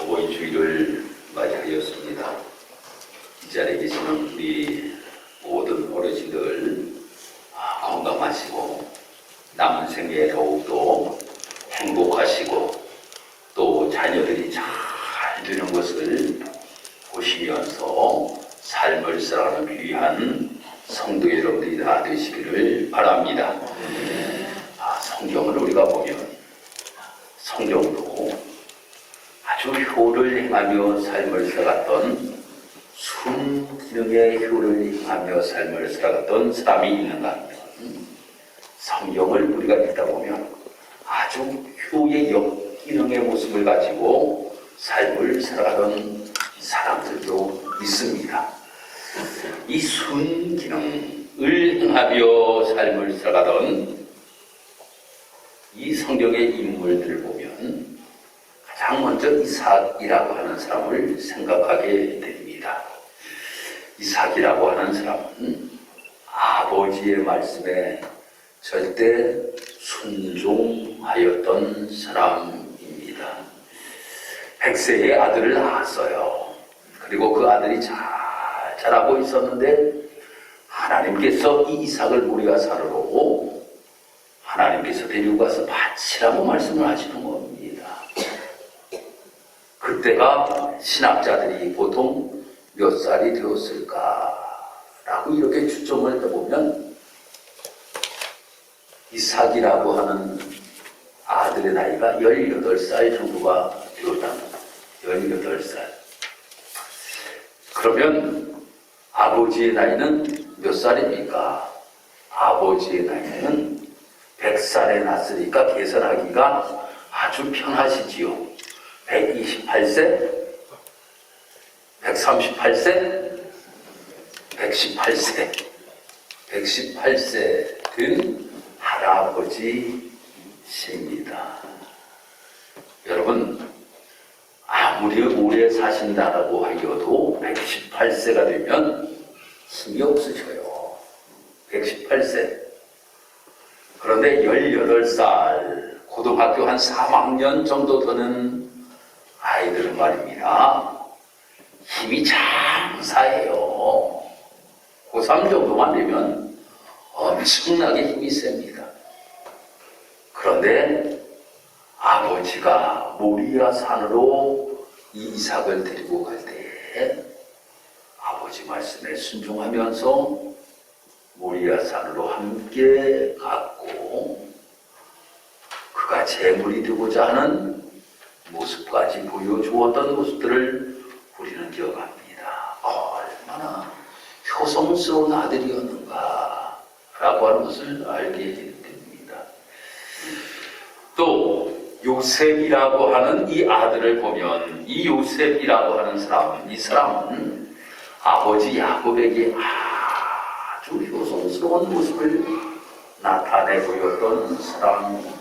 어버이 주일을 맞이하였습니다. 이 자리에 계시는 우리 모든 어르신들 건강하시고 남은 생에 더욱더 행복하시고 또 자녀들이 잘 되는 것을 보시면서 삶을 살아가는 귀한 성도 여러분들이 다 되시기를 바랍니다. 성경을 우리가 보면 성경으로 아주 효를 행하며 삶을 살아갔던 순기능의 효를 행하며 삶을 살아갔던 사람이 있는가 하면 성경을 우리가 읽다 보면 아주 효의 역기능의 모습을 가지고 삶을 살아가던 사람들도 있습니다. 이 순기능을 행하며 삶을 살아가던 이 성경의 인물들을 보면 가장 먼저 이삭이라고 하는 사람을 생각하게 됩니다. 이삭이라고 하는 사람은 아버지의 말씀에 절대 순종하였던 사람입니다. 100세의 아들을 낳았어요. 그리고 그 아들이 잘 자라고 있었는데 하나님께서 이 이삭을 모리아 산으로 하나님께서 데리고 가서 바치라고 말씀을 하시는 겁니다. 그때가 신학자들이 보통 몇 살이 되었을까라고 이렇게 추정을 해보면 이삭이라고 하는 아들의 나이가 18살 정도가 되었답니다. 18살. 그러면 아버지의 나이는 몇 살입니까? 아버지의 나이는 100살에 났으니까 계산하기가 아주 편하시지요. 128세? 138세? 118세? 118세 된 할아버지십니다. 여러분, 아무리 오래 사신다라고 하여도 118세가 되면 힘이 없으셔요. 118세. 그런데 18살, 고등학교 한 3학년 정도 되는 아이들은 말입니다. 힘이 장사해요. 고3 정도만 되면 엄청나게 힘이 셉니다. 그런데 아버지가 모리아 산으로 이 이삭을 데리고 갈 때 아버지 말씀에 순종하면서 모리아 산으로 함께 갔고 그가 제물이 되고자 하는 모습까지 보여주었던 모습들을 우리는 기억합니다. 얼마나 효성스러운 아들이었는가 라고 하는 것을 알게 됩니다. 또 요셉이라고 하는 이 아들을 보면 이 요셉이라고 하는 사람, 이 사람은 아버지 야곱에게 아주 효성스러운 모습을 나타내 보였던 사람입니다.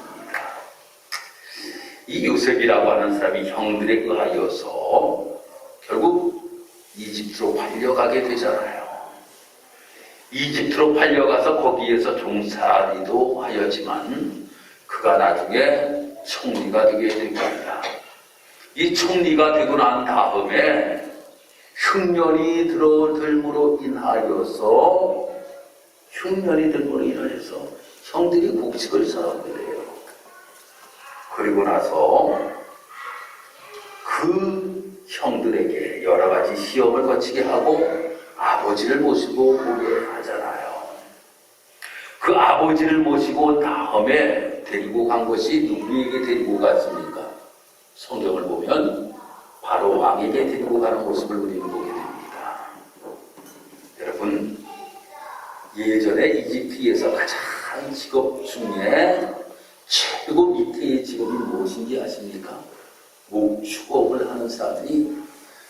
이 요셉이라고 하는 사람이 형들에 의하여서 결국 이집트로 팔려가게 되잖아요. 이집트로 팔려가서 거기에서 종살이도 하였지만 그가 나중에 총리가 되게 됩니다. 이 총리가 되고 난 다음에 흉년이 들므로 인하여서 형들이 곡식을 사오게 돼요. 그리고 나서 그 형들에게 여러 가지 시험을 거치게 하고 아버지를 모시고 오게 하잖아요. 그 아버지를 모시고 온 다음에 데리고 간 것이 누구에게 데리고 갔습니까? 성경을 보면 바로 왕에게 데리고 가는 모습을 우리는 보게 됩니다. 여러분, 예전에 이집트에서 가장 직업 중에 최고 밑에의 직업이 무엇인지 아십니까? 목축업을 하는 사람들이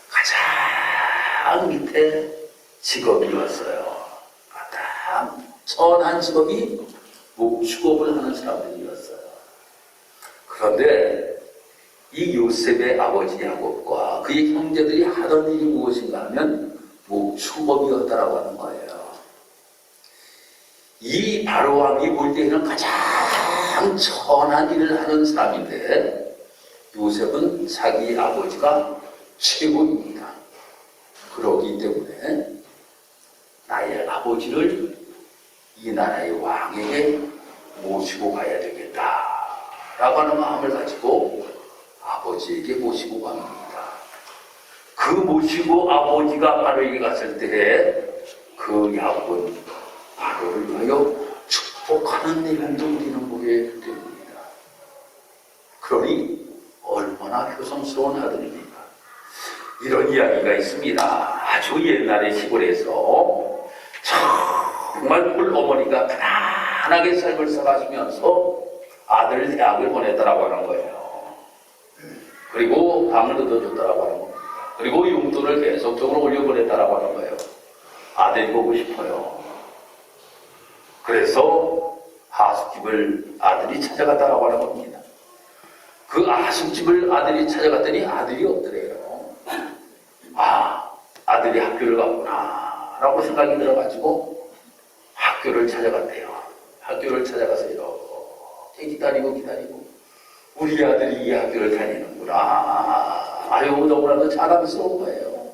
가장 밑에 직업이었어요. 가장 천한 직업이 목축업을 하는 사람들이었어요. 그런데 이 요셉의 아버지 야곱과 그의 형제들이 하던 일이 무엇인가 하면 목축업이었다라고 하는 거예요. 이 바로왕이 볼 때에는 가장 천한 일을 하는 사람인데 요셉은 자기 아버지가 최고입니다. 그러기 때문에 나의 아버지를 이 나라의 왕에게 모시고 가야 되겠다라고 하는 마음을 가지고 아버지에게 모시고 갑니다. 그 모시고 아버지가 바로에게 갔을 때에 그 야곱은 바로를 위하여 축복하는 내용도 우리는 보게 됩니다. 그러니 얼마나 효성스러운 아들입니까? 이런 이야기가 있습니다. 아주 옛날의 시골에서 정말 꿀어머니가 편안하게 삶을 살아가시면서 아들을 대학을 보냈다라고 하는 거예요. 그리고 방을 얻어줬다라고 하는 겁니다. 그리고 용돈을 계속적으로 올려보냈다라고 하는 거예요. 아들이 보고 싶어요. 그래서 하숙집을 아들이 찾아갔다라고 하는 겁니다. 그 하숙집을 아들이 찾아갔더니 아들이 없더래요. 아들이 학교를 갔구나 라고 생각이 들어가지고 학교를 찾아갔대요. 학교를 찾아가서 이렇게 기다리고 우리 아들이 이 학교를 다니는구나. 아유, 너무나도 자랑스러운 거예요.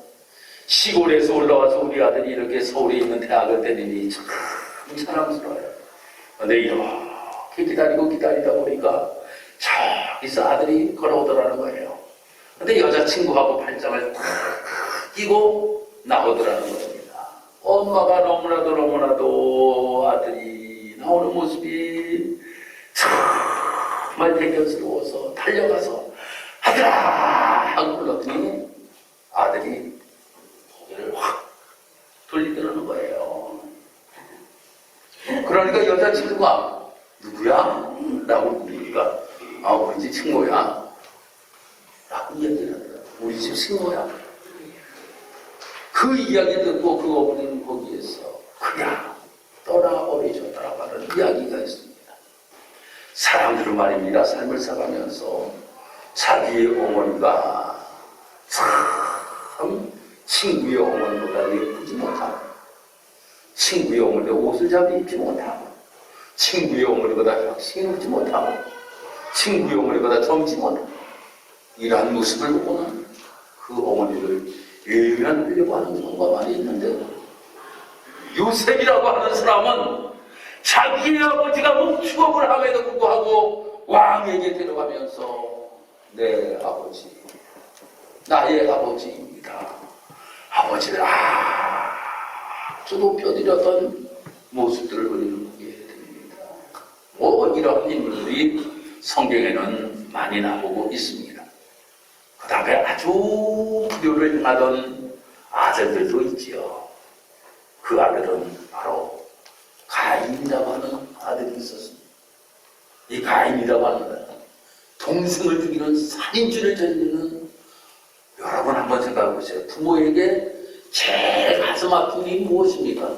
시골에서 올라와서 우리 아들이 이렇게 서울에 있는 대학을 다니니 참 자랑스러워요. 근데 이렇게 기다리다 보니까 저기서 아들이 걸어오더라는 거예요. 근데 여자친구하고 팔짱을 탁 끼고 나오더라는 겁니다. 엄마가 너무나도 아들이 나오는 모습이 정말 대견스러워서 달려가서 아들아 하고 불렀더니 아들이 고개를 확 돌리더라는 거예요. 그러니까 여자친구가 누구야? 라고 묻으니까 우리 집 친구야 라고 얘기를 하더라고요. 우리 집 친구야. 그 이야기 듣고 그 어머니는 거기에서 그냥 떠나버리셨다라고 하는 이야기가 있습니다. 사람들은 말입니다. 삶을 살아가면서 자기의 어머니가 참 친구의 어머니보다 예쁘지 못하고 친구의 어머니보다 옷을 잘 입지 못하고 친구의 어머니보다 혁신이 높지 못하고 친구의 어머니보다 젊지 못하고 이러한 모습을 보고는 그 어머니를 외면하려고 하는 경우가 많이 있는데 요셉이라고 하는 사람은 자기의 아버지가 목축업을 함에도 불구하고 왕에게 데려가면서 내 아버지, 나의 아버지입니다. 아버지를 아주 높여드렸던 모습들을 우리는 보게 됩니다. 이런 인물들이 성경에는 많이 나오고 있습니다. 그 다음에 아주 불효를 행하던 아들들도 있지요. 그 아들은 바로 가인이라고 하는 아들이 있었습니다. 이 가인이라고 하는 아들은 동생을 죽이는 살인죄를 저지르는, 여러분 한번 생각해 보세요. 부모에게 제일 가슴 아픈 게 무엇입니까?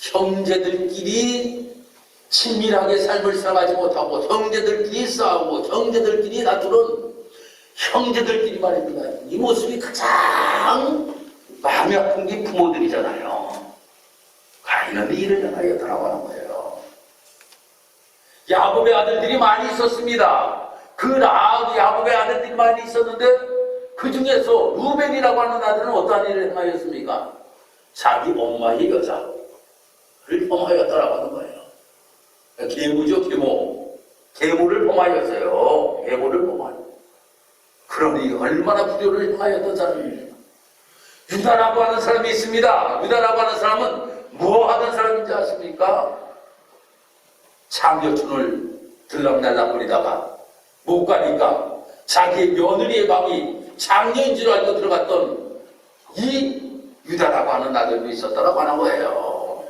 형제들끼리 친밀하게 삶을 살아가지 못하고 형제들끼리 싸우고 형제들끼리 다투는 형제들끼리 말입니다. 이 모습이 가장 마음이 아픈 게 부모들이잖아요. 가인은 이를 향하였다라고 하는 거예요. 야곱의 아들들이 많이 있었습니다. 야곱의 아들들이 많이 있었는데 그 중에서 루벤이라고 하는 아들은 어떠한 일을 행하였습니까? 자기 엄마의 여자를 범하였다라고 하는 거예요. 계모죠, 계모. 계모를 범하였어요. 계모를 범하였어요. 그러니 얼마나 불효를 행하였던 사람입니다. 유다라고 하는 사람이 있습니다. 유다라고 하는 사람은 뭐 하던 사람인지 아십니까? 장려촌을 들락날락거리다가 못 가니까 자기의 며느리의 방이 장녀인 줄 알고 들어갔던 이 유다라고 하는 아들도 있었다라고 하는 거예요.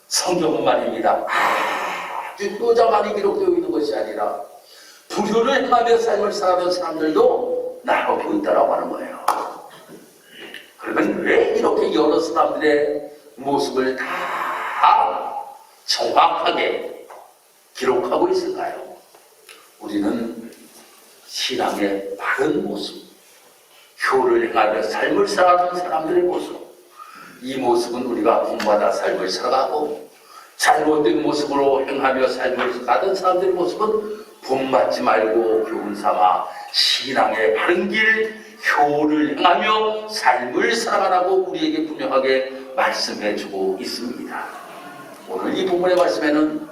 성경은 말입니다. 아주 효자만이 기록되어 있는 것이 아니라 불효를 행하며 삶을 살아가는 사람들도 나오고 있다라고 하는 거예요. 그러면 왜 이렇게 여러 사람들의 모습을 다 정확하게 기록하고 있을까요? 우리는 신앙의 바른 모습, 효를 행하며 삶을 살아가는 사람들의 모습, 이 모습은 우리가 본받아 삶을 살아가고 잘못된 모습으로 행하며 삶을 살아가는 사람들의 모습은 본받지 말고 교훈 삼아 신앙의 바른 길 효를 행하며 삶을 살아가라고 우리에게 분명하게 말씀해주고 있습니다. 오늘 이 본문의 말씀에는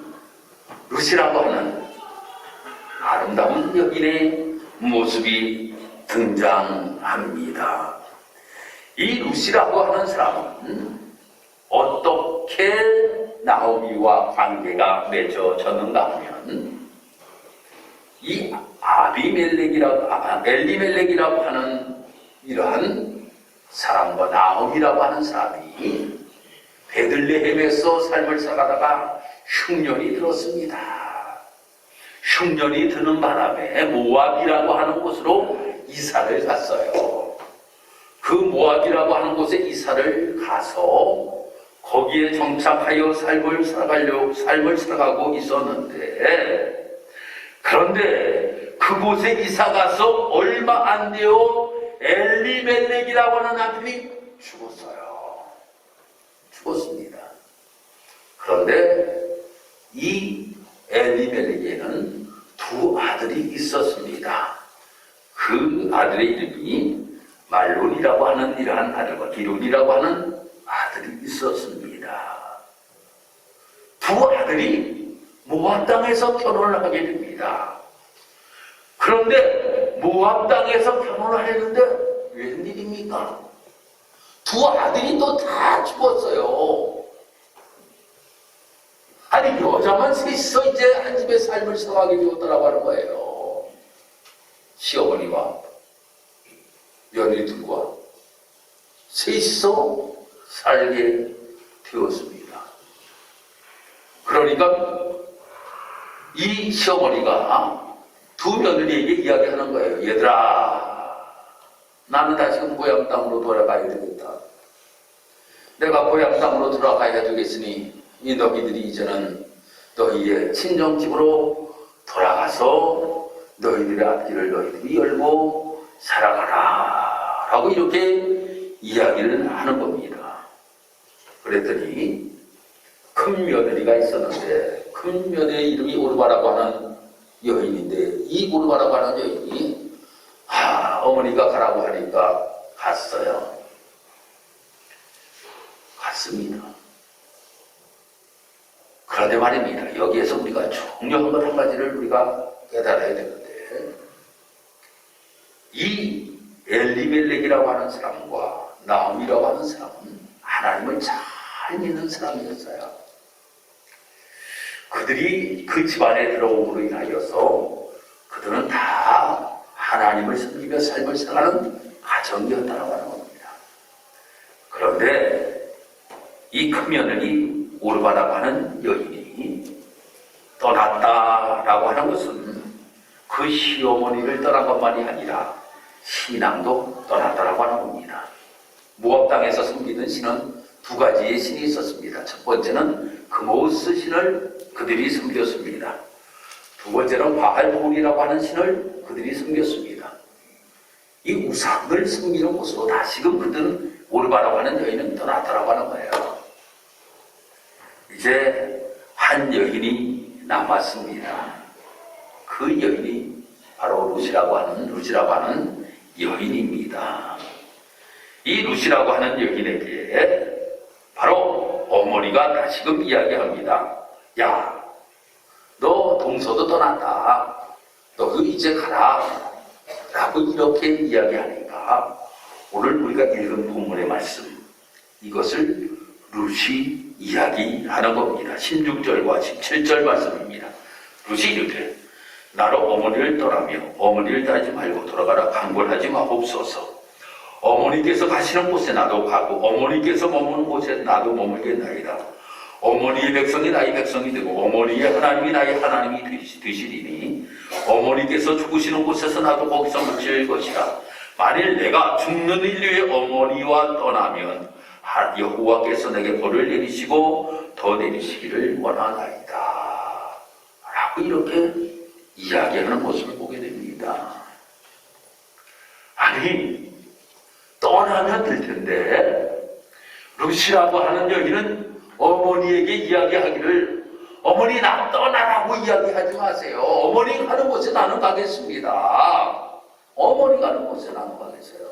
룻이라고 하는 아름다운 여인의 모습이 등장합니다. 이 룻이라고 하는 사람은 어떻게 나오미와 관계가 맺어졌는가 하면 이 엘리멜렉이라고 하는 이러한 사람과 나오미라고 하는 사람이 베들레헴에서 삶을 살아가다가 흉년이 들었습니다. 흉년이 드는 바람에 모압이라고 하는 곳으로 이사를 갔어요. 그 모압이라고 하는 곳에 이사를 가서 거기에 정착하여 삶을 살아가고 있었는데, 그런데 그곳에 이사 가서 얼마 안 되어 엘리멜렉이라고 하는 남편이 죽었습니다. 그런데 이 엘리멜렉에는 두 아들이 있었습니다. 그 아들의 이름이 말론이라고 하는 이러한 아들과 기론이라고 하는 아들이 있었습니다. 두 아들이 모압 땅에서 결혼을 하게 됩니다. 그런데 모압 땅에서 결혼을 했는데 웬일입니까? 두 아들이 또 다 죽었어요. 아니, 여자만 셋이서 이제 한 집에 삶을 살아가게 되었다라고 하는 거예요. 시어머니와 며느리들과 셋이서 살게 되었습니다. 그러니까 이 시어머니가 두 며느리에게 이야기하는 거예요. 얘들아, 나는 다시금 고향 땅으로 돌아가야 되겠다. 내가 고향 땅으로 돌아가야 되겠으니 이 너희들이 이제는 너희의 친정집으로 돌아가서 너희들의 앞길을 너희들이 열고 살아가라 라고 이렇게 이야기를 하는 겁니다. 그랬더니 큰 며느리가 있었는데, 큰 며느리의 이름이 오르바라고 하는 여인인데, 이 오르바라고 하는 여인이 어머니가 가라고 하니까 갔습니다. 그런데 말입니다. 여기에서 우리가 중요한 것 한 가지를 우리가 깨달아야 되는데, 이 엘리멜렉이라고 하는 사람과 나오미라고 하는 사람은 하나님을 잘 믿는 사람이었어요. 그들이 그 집안에 들어옴으로 인하여서 그들은 다 하나님을 섬기며 삶을 살아가는 가정이었다고 하는 겁니다. 그런데 이 큰 며느리 오르바라고 하는 여인이 떠났다라고 하는 것은 그 시어머니를 떠난 것만이 아니라 신앙도 떠났다라고 하는 겁니다. 모압 땅에서 섬기던 신은 두 가지의 신이 있었습니다. 첫 번째는 그모스 신을 그들이 섬겼습니다. 두 번째는 바알볼이라고 하는 신을 그들이 섬겼습니다. 이 우상을 섬기는 곳으로 다시금 그들은 오르바라고 하는 여인은 떠났다라고 하는 거예요. 이제 한 여인이 남았습니다. 그 여인이 바로 룻이라고 하는 여인입니다. 이 룻이라고 하는 여인에게 바로 어머니가 다시금 이야기합니다. 야, 너 동서도 떠났다. 너 이제 가라. 라고 이렇게 이야기하니까 오늘 우리가 읽은 본문의 말씀, 이것을 룻이 이야기하는 겁니다. 16절과 17절 말씀입니다. 룻이 이르되 나로 어머니를 떠나며 어머니를 따르지 말고 돌아가라 강권하지 마옵소서. 어머니께서 가시는 곳에 나도 가고 어머니께서 머무는 곳에 나도 머물겠나이다. 어머니의 백성이 나의 백성이 되고 어머니의 하나님이 나의 하나님이 되시리니 어머니께서 죽으시는 곳에서 나도 거기서 묻힐 것이라. 만일 내가 죽는 인류의 어머니와 떠나면 여호와께서 내게 벌을 내리시고 더 내리시기를 원하나이다 라고 이렇게 이야기하는 모습을 보게 됩니다. 아니, 떠나면 될 텐데 룻이라고 하는 여인은 어머니에게 이야기하기를 어머니 나 떠나라고 라고 이야기하지 마세요. 어머니 가는 곳에 나는 가겠습니다. 어머니 가는 곳에 나는 가겠어요.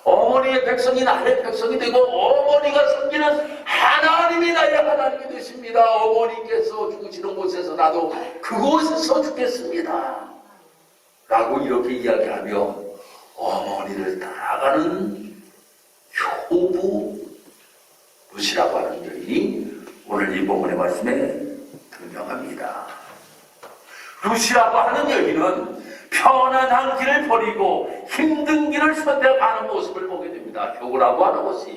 어머니의 백성이 나의 백성이 되고 어머니가 섬기는 하나님이 나의 하나님이 되십니다. 어머니께서 죽으시는 곳에서 나도 그곳에서 죽겠습니다. 라고 이렇게 이야기하며 어머니를 따라가는 효부 룻이라고 하는 여인이 오늘 이 본문의 말씀에 등장합니다. 룻이라고 하는 여인은 편안한 길을 버리고 힘든 길을 선택하는 모습을 보게 됩니다. 효라고 하는 것이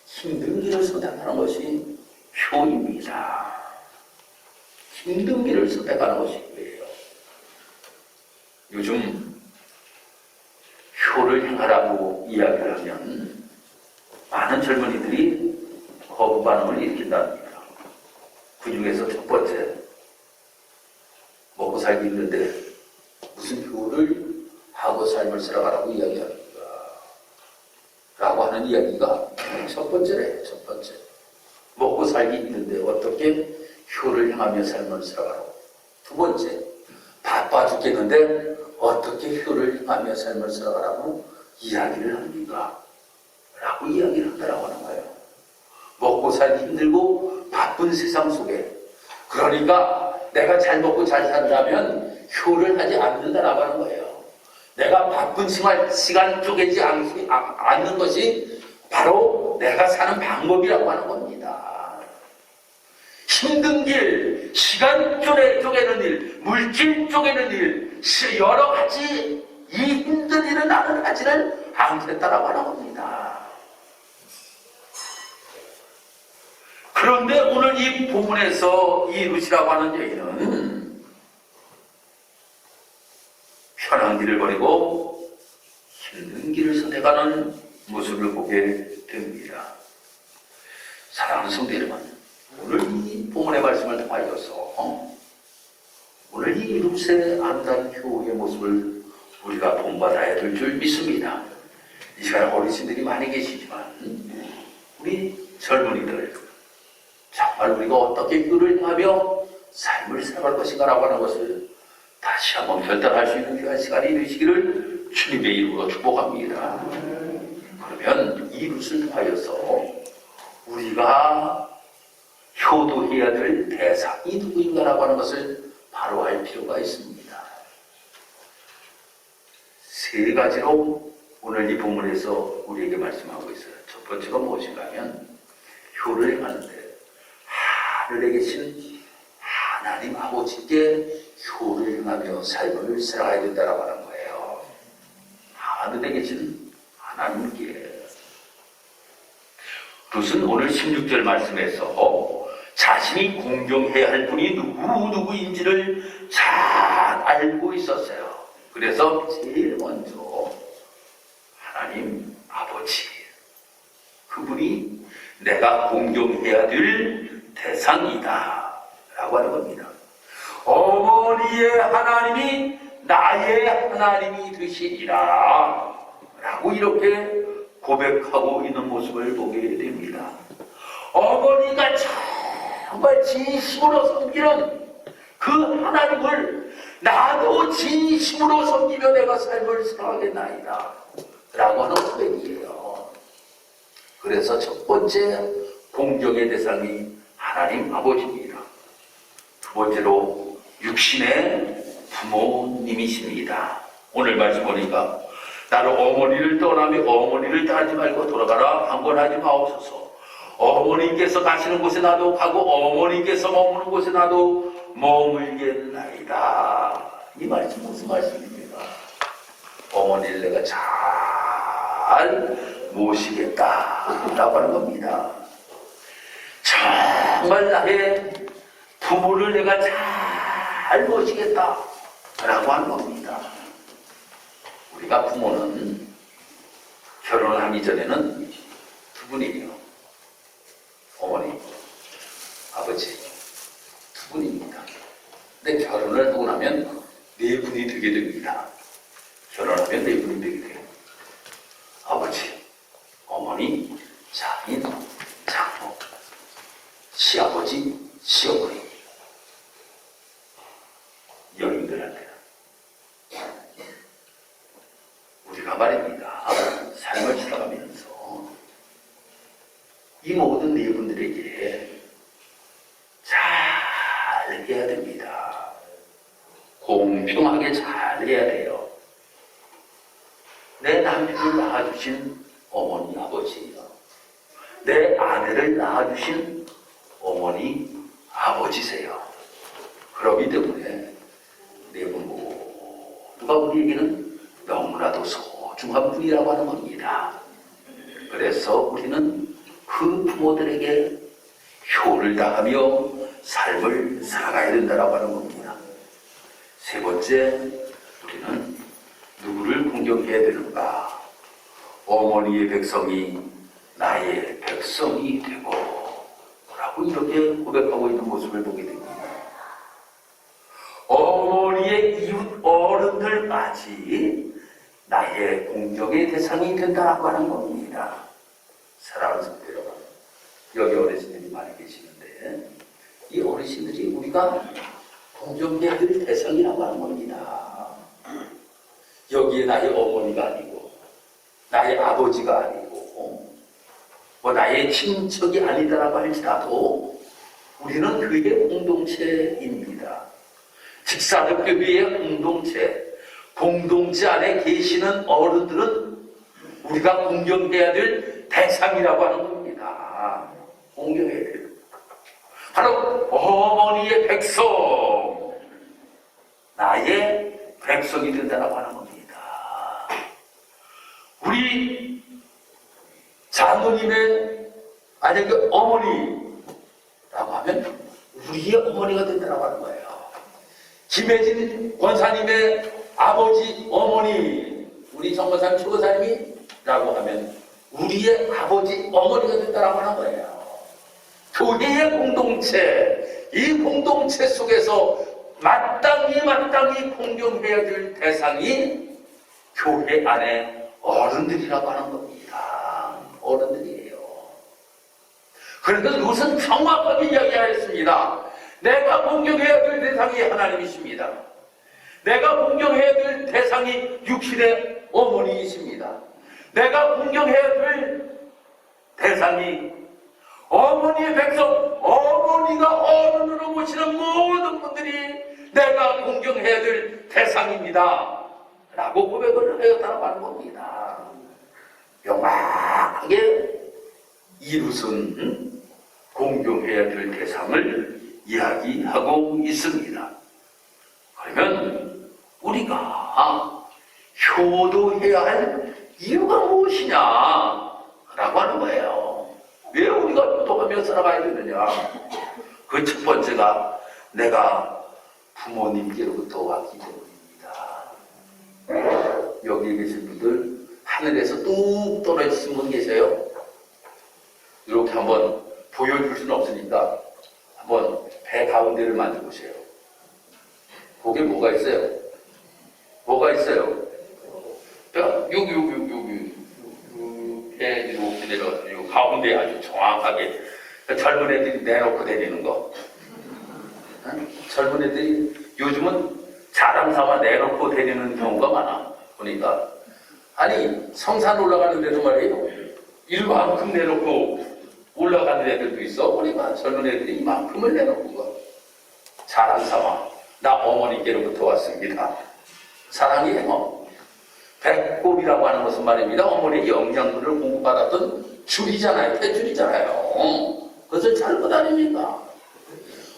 힘든 길을 선택하는 것이 효입니다. 힘든 길을 선택하는 것이 효예요. 요즘 효를 행하라고 이야기를 하면 많은 젊은이들이 거부 반응을 일으킨답니다. 그 중에서 첫 번째, 먹고 살기 힘든데 무슨 효를 하고 삶을 살아가라고 이야기합니까? 라고 하는 이야기가 첫 번째래. 첫 번째, 먹고 살기 힘든데 어떻게 효를 행하며 삶을 살아가라고. 두 번째, 바빠 죽겠는데 어떻게 효를 행하며 삶을 살아가라고 이야기를 합니까? 라고 이야기를 한다라고 하는 거예요. 먹고 살기 힘들고 바쁜 세상 속에, 그러니까 내가 잘 먹고 잘 산다면 효를 하지 않는다라고 하는 거예요. 내가 바쁜 시간 쪼개지 않는 것이 바로 내가 사는 방법이라고 하는 겁니다. 힘든 길, 시간 쪼개는 일, 물질 쪼개는 일, 여러 가지 이 힘든 일은 나는 하지를 않겠다라고 하는 겁니다. 그런데 오늘 이 본문에서 이 룻이라고 하는 여인은 편한 길을 버리고 힘든 길을 선택하는 모습을 보게 됩니다. 사랑하는 성도 여러분, 오늘 이 본문의 말씀을 통하여서 오늘 이 룻의 아름다운 효의 모습을 우리가 본받아야 될 줄 믿습니다. 이 시간에 어르신들이 많이 계시지만 우리 젊은이들 정말 우리가 어떻게 효를 행하며 삶을 살아갈 것인가라고 하는 것을 다시 한번 결단할 수 있는 귀한 시간이 되시기를 주님의 이름으로 축복합니다. 그러면 이 룻을 통하여서 우리가 효도해야 될 대상이 누구인가라고 하는 것을 바로 알 필요가 있습니다. 세 가지로 오늘 이 본문에서 우리에게 말씀하고 있어요. 첫 번째가 무엇인가 하면 효를 행하는데 하늘에 계신 하나님 아버지께 효를 행하며 삶을 살아가야 된다고 하는 거예요. 하늘에 계신 하나님께. 룻은 오늘 16절 말씀에서 자신이 공경해야 할 분이 누구인지를 잘 알고 있었어요. 그래서 제일 먼저 하나님 아버지, 그분이 내가 공경해야 될 대상이다 라고 하는 겁니다. 어머니의 하나님이 나의 하나님이 되시리라 라고 이렇게 고백하고 있는 모습을 보게 됩니다. 어머니가 정말 진심으로 섬기는 그 하나님을 나도 진심으로 섬기며 내가 삶을 살아가겠나이다 라고 하는 고백이에요. 그래서 첫 번째 공경의 대상이 하나님 아버지입니다. 두 번째로 육신의 부모님이십니다. 오늘 말씀 보니까 나를 어머니를 떠나며 어머니를 따르지 말고 돌아가라 강권하지 마옵소서. 어머니께서 가시는 곳에 나도 가고 어머니께서 머무는 곳에 나도 머물겠나이다. 이 말씀 무슨 말씀입니까? 어머니를 내가 잘 모시겠다 라고 하는 겁니다. 정말 나의 부모를 내가 잘 모시겠다 라고 하는 겁니다. 우리가 부모는 결혼하기 전에는 두 분이에요. 어머니, 아버지 두 분입니다. 근데 결혼을 하고 나면 네 분이 되게 됩니다. 결혼하면 네 분이 되게 돼요. 아버지, 어머니, 장인, 장모, 시아버지, 시어머니. 말입니다. 삶을 살아가면서 이 모든 네 분들에게 잘 해야 됩니다. 공평하게 잘 해야 돼요. 내 남편을 낳아주신 어머니 아버지요, 내 아내를 낳아주신 어머니 아버지세요. 그렇기 때문에 네 분 모두가 우리에게는 너무나도 소중한 분이라고 하는 겁니다. 그래서 우리는 그 부모들에게 효를 다하며 삶을 살아가야 된다고 하는 겁니다. 세 번째, 우리는 누구를 공경해야 되는가? 어머니의 백성이 나의 백성이 되고 라고 이렇게 고백하고 있는 모습을 보게 됩니다. 어머니의 이웃 어른들까지 나의 공경의 대상이 된다고 하는 겁니다. 사랑하는 성도 여러분, 여기 어르신들이 많이 계시는데 이 어르신들이 우리가 공경해야 될 대상이라고 하는 겁니다. 여기에 나의 어머니가 아니고 나의 아버지가 아니고 뭐 나의 친척이 아니다라고 할지라도 우리는 그의 공동체입니다. 직사적교회의 공동체 안에 계시는 어른들은 우리가 공경해야 될 대상이라고 하는 겁니다. 공경해야 돼요. 바로 어머니의 백성, 나의 백성이 된다고 하는 겁니다. 우리 장로님의 만약에 어머니라고 하면 우리의 어머니가 된다고 하는 거예요. 김혜진 권사님의 아버지, 어머니, 우리 정권사님, 최고사님이라고 하면 우리의 아버지, 어머니가 된다고 하는 거예요. 교회의 공동체, 이 공동체 속에서 마땅히 공경해야 될 대상이 교회 안에 어른들이라고 하는 겁니다. 어른들이에요. 그래서 그것은 정확하게 이야기하였습니다. 내가 공경해야 될 대상이 하나님이십니다. 내가 공경해야 될 대상이 육신의 어머니이십니다. 내가 공경해야 될 대상이 어머니의 백성, 어머니가 어른으로 모시는 모든 분들이 내가 공경해야 될 대상입니다. 라고 고백을 하였다고 하는 겁니다. 명확하게 이웃은 공경해야 될 대상을 이야기하고 있습니다. 그러면 우리가 효도해야 할 이유가 무엇이냐 라고 하는 거예요. 왜 우리가 효도하며 살아가야 되느냐? 그 첫 번째가 내가 부모님께로부터 왔기 때문입니다. 여기 계신 분들 하늘에서 뚝 떨어지신 분 계세요? 이렇게 한번 보여줄 수는 없으니까 한번 배 가운데를 만져보세요. 거기에 뭐가 있어요? 뭐가 있어요? 여기 배 이렇게 내려가지고 가운데 아주 정확하게 젊은 애들이 내놓고 다니는 거. 젊은 애들이 요즘은 자랑 삼아 내놓고 다니는 경우가 많아. 보니까 아니 성산 올라가는데도 말이에요, 이만큼 내놓고 올라가는 애들도 있어. 보니까 젊은 애들이 이만큼을 내놓은 거. 자랑 삼아 나 어머니께로부터 왔습니다. 사랑이에요. 배꼽이라고 하는 것은 말입니다, 어머니의 영양분을 공급받았던 줄이잖아요. 폐줄이잖아요. 그것을 잘못 아닙니까?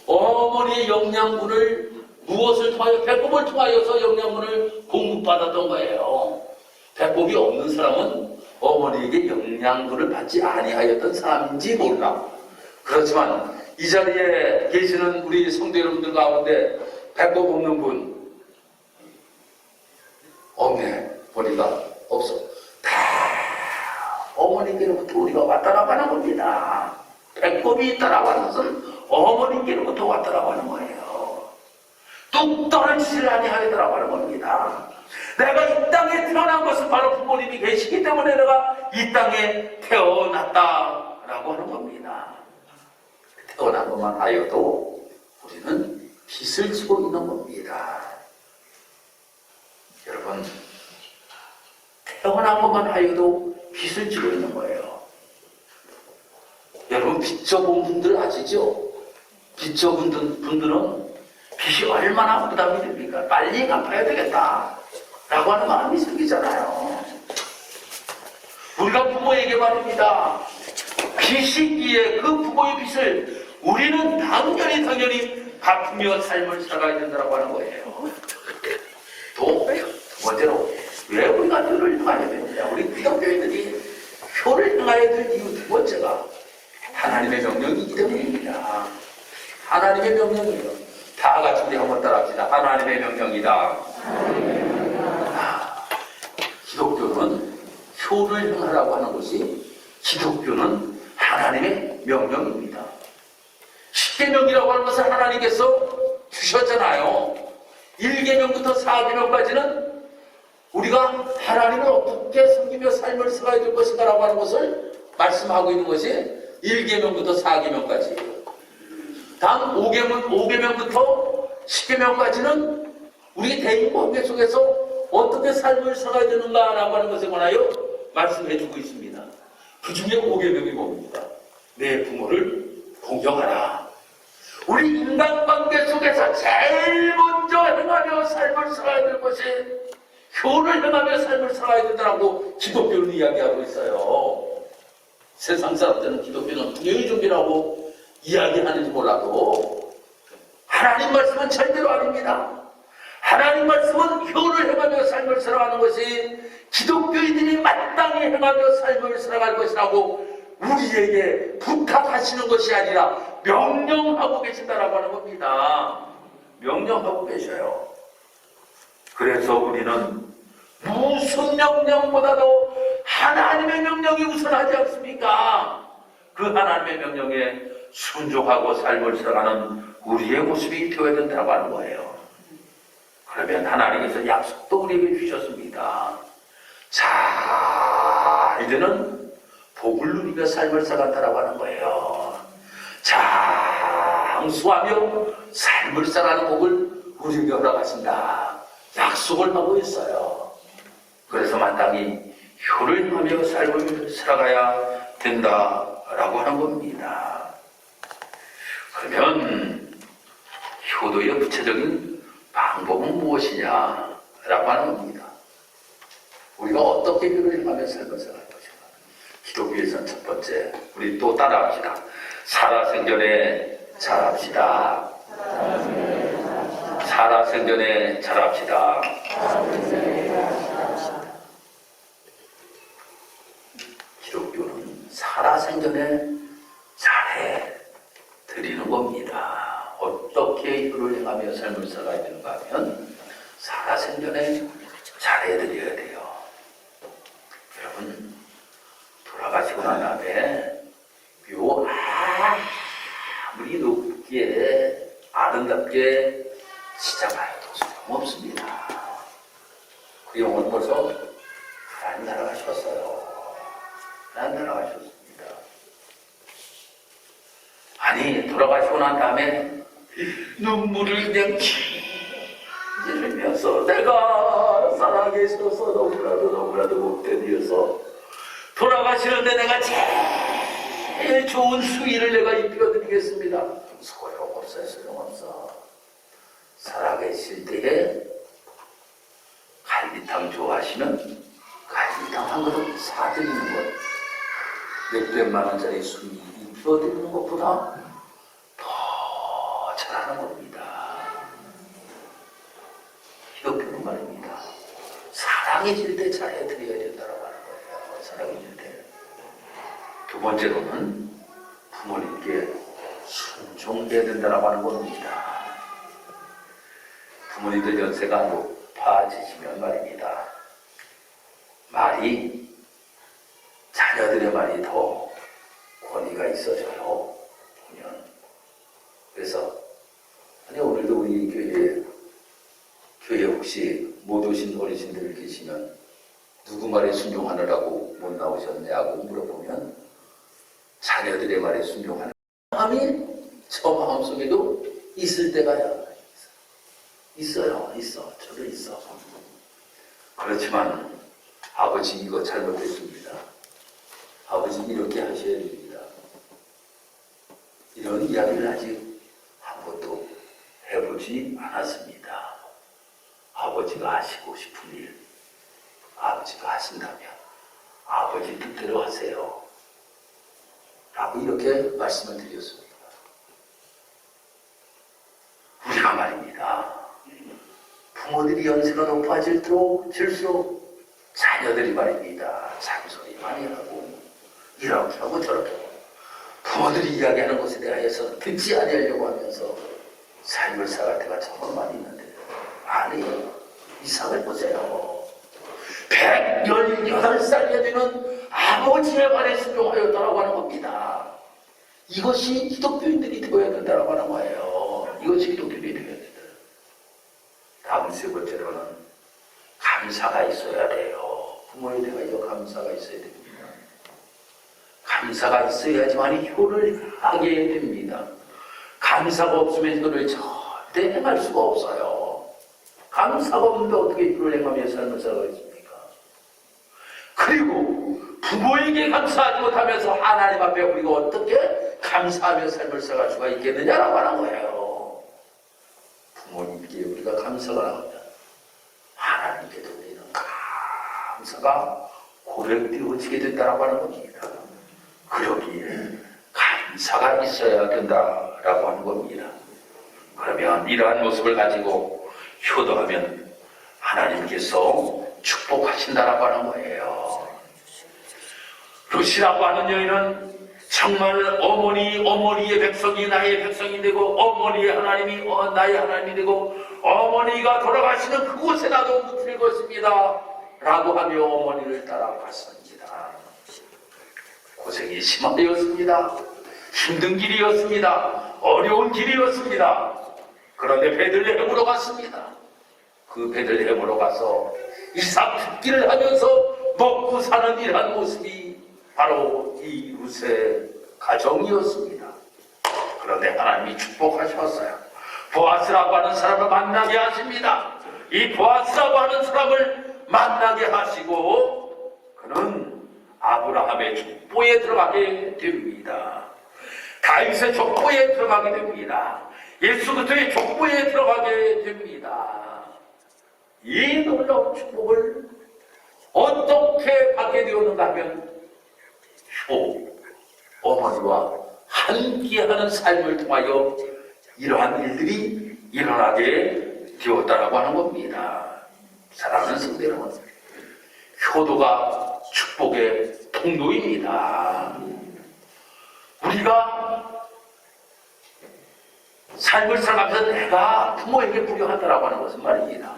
어머니의 영양분을 무엇을 통하여, 배꼽을 통하여서 영양분을 공급받았던 거예요. 배꼽이 없는 사람은 어머니에게 영양분을 받지 아니하였던 사람인지 몰라. 그렇지만 이 자리에 계시는 우리 성도 여러분들 가운데 배꼽 없는 분 없네. 보니까 없어. 다 어머니께로부터 우리가 왔다라고 하는 겁니다. 배꼽이 있다라고 하는 것은 어머니께로부터 왔다라고 하는 거예요. 뚝 떨어지질 아니하더라고 하는 겁니다. 내가 이 땅에 태어난 것은 바로 부모님이 계시기 때문에 내가 이 땅에 태어났다라고 하는 겁니다. 태어난 것만 하여도 우리는 빚을 지고 있는 겁니다. 여러분, 태어난 한 번만 하여도 빚을 지고 있는 거예요. 여러분 빚져본 분들 아시죠? 빚져본 분들은 빚이 얼마나 부담이 됩니까? 빨리 갚아야 되겠다 라고 하는 마음이 생기잖아요. 우리가 부모에게 말입니다. 빚이 있기에 그 부모의 빚을 우리는 당연히 갚으며 삶을 살아가야 된다고 하는 거예요. 또 두 번째로 왜 우리가 효를 행해야 되느냐? 우리 기독교인들이 효를 행해야 될 이유 두 번째가 하나님의 명령이기 때문입니다. 하나님의 명령이요. 다 같이 우리 한번 따라합시다. 하나님의 명령이다. 기독교는 효를 행하라고 하는 것이 기독교는 하나님의 명령입니다. 십계명이라고 하는 것을 하나님께서 주셨잖아요. 1계명부터 4계명까지는 우리가 하나님을 어떻게 섬기며 삶을 살아야 될 것인가 라고 하는 것을 말씀하고 있는 것이 1계명부터 4계명까지예요. 다음 5계명부터 10계명까지는 우리 대인 관계 속에서 어떻게 삶을 살아야 되는가 라고 하는 것에 관하여 말씀해 주고 있습니다. 그 중에 5계명이 뭡니까? 내 부모를 공경하라. 우리 인간관계 속에서 제일 먼저 행하며 삶을 살아야 될 것이 효를 행하며 삶을 살아야 된다고 기독교는 이야기하고 있어요. 세상 사람들은 기독교는 불효의 종교라고 이야기하는지 몰라도 하나님 말씀은 절대로 아닙니다. 하나님 말씀은 효를 행하며 삶을 살아가는 것이 기독교인들이 마땅히 행하며 삶을 살아갈 것이라고 우리에게 부탁하시는 것이 아니라 명령하고 계신다라고 하는 겁니다. 명령하고 계셔요. 그래서 우리는 무슨 명령보다도 하나님의 명령이 우선하지 않습니까? 그 하나님의 명령에 순종하고 삶을 살아가는 우리의 모습이 되어야 된다고 하는 거예요. 그러면 하나님께서 약속도 우리에게 주셨습니다. 자, 이제는 복을 누리며 삶을 살아간다고 하는 거예요. 장수하며 삶을 살아가는 복을 우리에게 허락하신다. 약속을 하고 있어요. 그래서 마땅히 효를 행하며 삶을 살아가야 된다라고 하는 겁니다. 그러면 효도의 구체적인 방법은 무엇이냐라고 하는 겁니다. 우리가 어떻게 효를 행하며 삶을 살아갈 것인가? 기독교에서는 첫 번째, 우리 또 따라합시다. 살아생전에 잘합시다. 살아생전에 잘합시다. 기독교는 살아생전에 잘해 드리는 겁니다. 어떻게 효를 행하며 삶을 살아야 되는가 하면 살아생전에 잘해 드려야 돼요. 여러분 돌아가시고 난 다음에 묘 아무리 높게 아름답게 지져봐도 소용없습니다. 그 영혼은 벌써 하나님 나라 가셨어요. 하나님 나라 가셨습니다. 아니 돌아가시고 난 다음에 눈물을 그냥 흘리면서 내가 살아계셔서 너무나도 못된 이어서 돌아가시는데 내가 제일 좋은 수의를 내가 입혀드리겠습니다. 소용없어요. 소용없어. 살아계실 때에 갈비탕 좋아하시면 갈비탕 한 그릇 사드리는 것, 몇백만 원짜리 수의 입혀드리는 것보다 더 잘하는 겁니다. 기독교는 말입니다. 사랑해질 때 잘해드려야 된다고 하는 거예요. 사랑해질 때. 두 번째로는 부모님께 순종해야 된다고 하는 겁니다. 부모님들 연세가 높아지시면 말입니다. 말이, 자녀들의 말이 더 권위가 있어져요. 보면. 그래서, 아니, 오늘도 우리 교회에 혹시 못 오신 어르신들 계시면 누구 말에 순종하느라고 못 나오셨냐고 물어보면 자녀들의 말에 순종하는 마음이 저 마음속에도 있을 때가 있어요. 저도 있어. 그렇지만 아버지 이거 잘못했습니다. 아버지 이렇게 하셔야 됩니다. 이런 이야기를 아직 한 번도 해보지 않았습니다. 아버지가 하시고 싶은 일, 아버지가 하신다면 아버지 뜻대로 하세요. 라고 이렇게 말씀을 드렸습니다. 우리가 말입니다. 부모들이 연세가 높아질수록 자녀들이 말입니다. 잔소리 많이 하고 이렇게 하고 저렇게 하고 부모들이 이야기하는 것에 대해서 듣지 않으려고 하면서 삶을 살아갈 때가 정말 많이 있는데 아니에요. 이상을 보세요. 118살이 되는 아버지의 말에 순종하였다라고 하는 겁니다. 이것이 기독교인들이 되어야 된다고 하는 거예요. 이것이 기독교인들이 되어야 된다. 다음 세 번째로는 감사가 있어야 돼요. 부모에 대하여 감사가 있어야 됩니다. 감사가 있어야지만 효를 하게 됩니다. 감사가 없으면 효를 절대 행할 수가 없어요. 감사가 없는데 어떻게 효를 행하며 삶을 살아가겠습니까? 그리고 부모에게 감사하지 못하면서 하나님 앞에 우리가 어떻게 감사하며 삶을 살아갈 수가 있겠느냐라고 하는 거예요. 부모님께 우리가 감사가 나오면 하나님께도 우리는 감사가 고백되어지게 된다라고 하는 겁니다. 그러기에 감사가 있어야 된다라고 하는 겁니다. 그러면 이러한 모습을 가지고 효도하면 하나님께서 축복하신다라고 하는 거예요. 루시라고 하는 여인은 정말 어머니의 백성이 나의 백성이 되고 어머니의 하나님이 나의 하나님이 되고 어머니가 돌아가시는 그곳에 나도 묻힐 것입니다 라고 하며 어머니를 따라갔습니다. 고생이 심하였습니다. 힘든 길이었습니다. 어려운 길이었습니다. 그런데 베들레헴으로 갔습니다. 그 베들레헴으로 가서 이삭 줍기를 하면서 먹고 사는 이러한 모습이 바로 이 룻의 가정이었습니다. 그런데 하나님이 축복하셨어요. 보아스라고 하는 사람을 만나게 하십니다. 이 보아스라고 하는 사람을 만나게 하시고 그는 아브라함의 족보에 들어가게 됩니다. 다윗의 족보에 들어가게 됩니다. 예수 그리스도의 족보에 들어가게 됩니다. 이 놀라운 축복을 어떻게 받게 되었는가 하면 어머니와 함께하는 삶을 통하여 이러한 일들이 일어나게 되었다라고 하는 겁니다. 사랑하는 성도 여러분, 효도가 축복의 통로입니다. 우리가 삶을 살아가면서 내가 부모에게 불효하다라고 하는 것은 말입니다.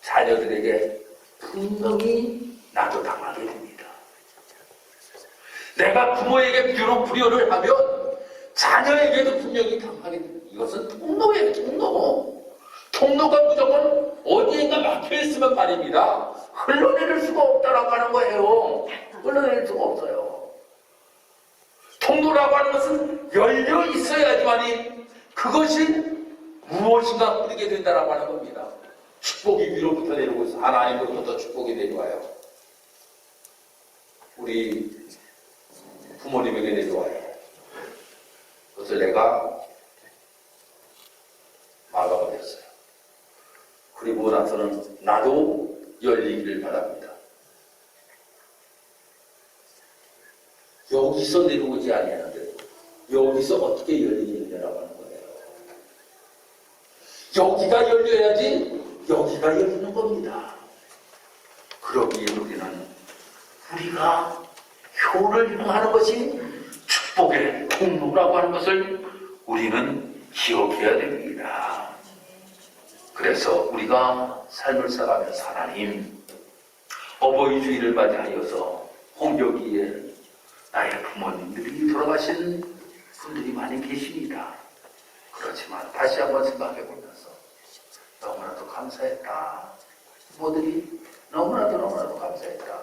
자녀들에게 분명히 나도 당하게 됩니다. 내가 부모에게 불효를 하면 자녀에게도 분명히 당하게 됩니다. 이것은 통로예요, 통로. 통로가 무조건 어디인가 막혀있으면 말입니다. 흘러내릴 수가 없다라고 하는 거예요. 흘러내릴 수가 없어요. 통로라고 하는 것은 열려 있어야지만이 그것이 무엇인가 흐르게 된다라고 하는 겁니다. 축복이 위로부터 내려오고 있어. 하나님으로부터 축복이 내려와요. 우리 부모님에게 내려와요. 그것을 내가 막아버렸어요. 그리고 나서는 나도 열리기를 바랍니다. 여기서 내려오지 아니하는데 여기서 어떻게 열리느냐라고 하는 거예요. 여기가 열려야지 여기가 열리는 겁니다. 그러기에 우리는 우리가 효를 행하는 것이 축복의 통로라고 하는 것을 우리는 기억해야 됩니다. 그래서 우리가 삶을 살아가면서 하나님 어버이 주일을 맞이하여서 홍교기에 나의 부모님들이 돌아가신 분들이 많이 계십니다. 그렇지만 다시 한번 생각해 보면서 너무나도 감사했다. 부모들이 너무나도 감사했다.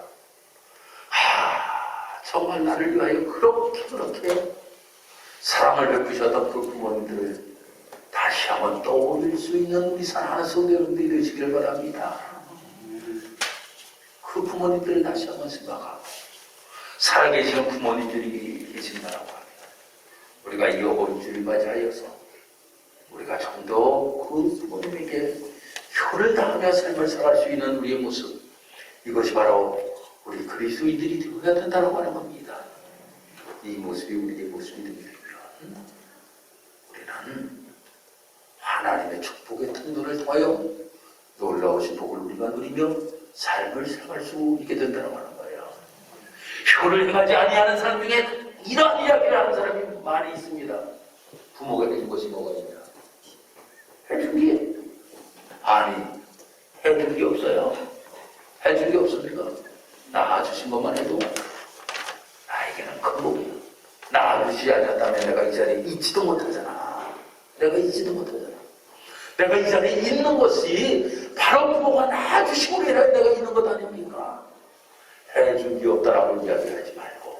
정말 나를 위하여 그렇게 사랑을 베푸셨던 그 부모님들을 다시 한번 떠올릴 수 있는 우리 사랑하는 성도 여러분들이 되시길 바랍니다. 그 그 부모님들을 다시 한번 생각하고 살아계시는 부모님들이 계신다라고 하면 우리가 이 어버이주를 맞이하여서 우리가 좀 더 그 부모님에게 효를 다하며 삶을 살아갈 수 있는 우리의 모습, 이것이 바로 우리 그리스도인들이 되어야 된다고 하는 겁니다. 이 모습이 우리의 모습이 되면 우리는 하나님의 축복의 통로를 통하여 놀라우신 복을 우리가 누리며 삶을 살아갈 수 있게 된다고 하는 거예요. 효를 행하지 아니하는 사람 중에 이러한 이야기를 하는 사람이 많이 있습니다. 부모가 해준 것이 뭐가 있냐? 해준 게 아니, 해준 게 없어요. 해준 게 없습니까? 낳아주신 것만 해도 나에게는 큰 복이야. 낳아주시지 않았다면 내가 이 자리에 있지도 못하잖아. 내가 있지도 못하잖아. 내가 이 자리에 있는 것이 바로 부모가 낳아주시고 해야 내가 있는 것 아닙니까? 해준 게 없다라고 이야기하지 말고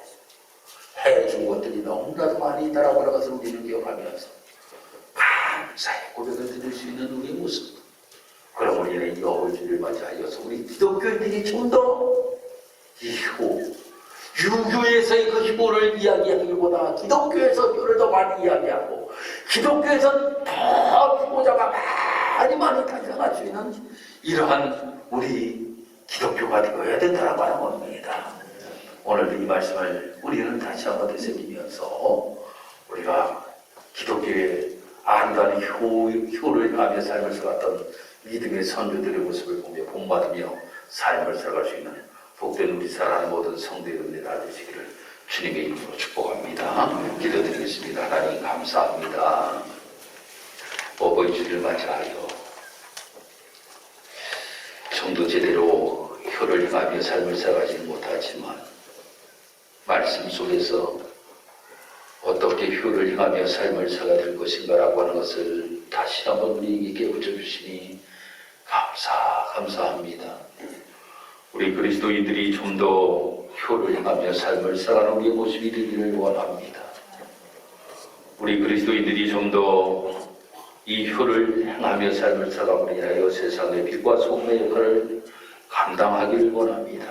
해준 것들이 너무나도 많이 있다라고 하는 것을 우리는 기억하면서 감사의 고백을 드릴 수 있는 우리의 모습. 그럼 우리는 이 어버이주를 맞이하여서 우리 기독교인들이 좀 더 이 효, 유교에서의 그 효를 이야기하기보다 기독교에서 효를 더 많이 이야기하고 기독교에서 더 효자가 많이 탄생할 수 있는 이러한 우리 기독교가 되어야 된다고 하는 겁니다. 오늘도 이 말씀을 우리는 다시 한번 되새기면서 우리가 기독교의 아름다운 효를 행하며 삶을 살았던 믿음의 선조들의 모습을 보며 본받으며 삶을 살아갈 수 있는 복된 우리 사랑하는 모든 성도 여러분들 다 되시기를 주님의 이름으로 축복합니다. 기도드리겠습니다. 하나님 감사합니다. 어버이주를 맞이하여 정도 제대로 효를 행하며 삶을 살아가지 못하지만 말씀 속에서 어떻게 효를 행하며 삶을 살아야 될 것인가라고 하는 것을 다시 한번 우리에게 깨우쳐 주시니 감사합니다. 우리 그리스도인들이 좀 더 효를 행하며 삶을 살아가는 우리의 모습이 되기를 원합니다. 우리 그리스도인들이 좀 더 이 효를 행하며 삶을 살아가고 인하여 세상의 빛과 소금의 역할을 감당하기를 원합니다.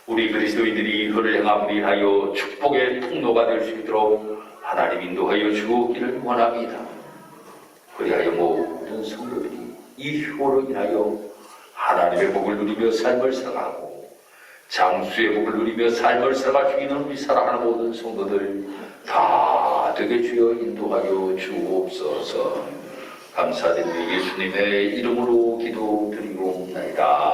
우리 그리스도인들이 효를 행함으로 인하여 축복의 통로가 될 수 있도록 하나님 인도하여 주기를 원합니다. 그리하여 모든 성도들이 이 효로 인하여 하나님의 복을 누리며 삶을 살아가고 장수의 복을 누리며 삶을 살아갈 수 있는 우리 사랑하는 모든 성도들 다 되게 주여 인도하여 주옵소서. 감사드리며 예수님의 이름으로 기도드리옵나이다.